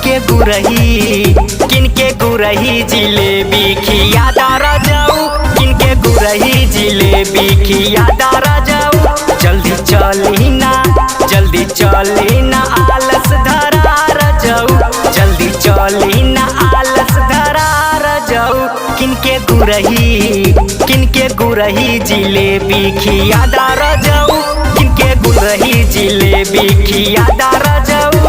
किनके गुरही जिलेबी खियादार जाऊ, किनके गुरही जिलेबी खियादार जाऊ। जल्दी चली ना आलस धरार जाऊ, जल्दी चली ना आलस धरार जाऊ। किनके गुरही जिलेबी खियादार जाऊ, किनके गुरही जिलेबी खियादार जाऊ।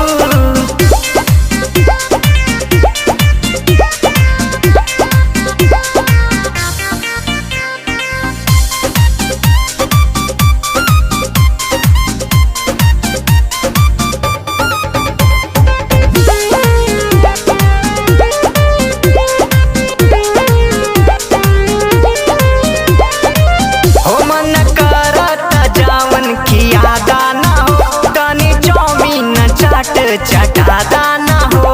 चटादा ना हो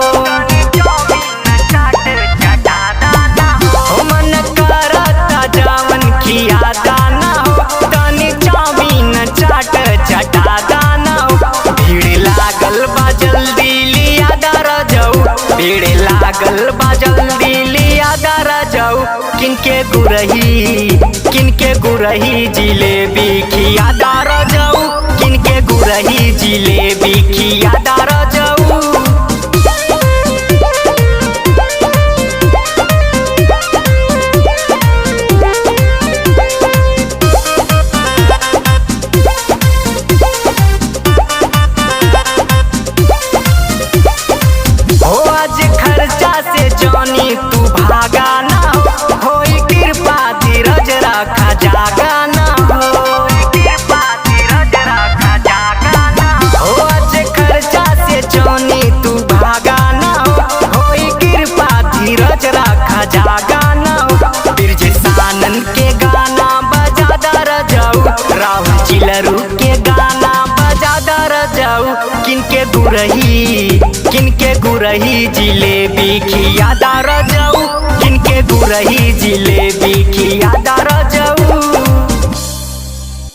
मन करता जावन खियादा ना हो, तनी चाउमीन चाट चटादा ना हो। भीड़ लागल बा जल्दी लिया दर जाऊ, भीड़ लागल बा जल्दी लिया दर जाऊ। किनके गुरही जिलेबी खियादार जाऊ, किनके गुरही जिलेबी खियादार जाऊ। हो आज खर्चा से जानी तू भागा ना हो, कृपा धीरज रखा जागा ना हो। कृपा धीरज रखा जागा ना हो, आज खर्चा से जानी तू भागा ना हो, कृपा धीरज रखा जागा ना हो। ब्रिजेश आनंद के गाना बजा दर जाऊ, राहुल चिलरू के गाना बजा दर जाऊ। किनके गुरही जिलेबी खियादार जाऊ, किनके गुरही जिलेबी खियादार जाऊ।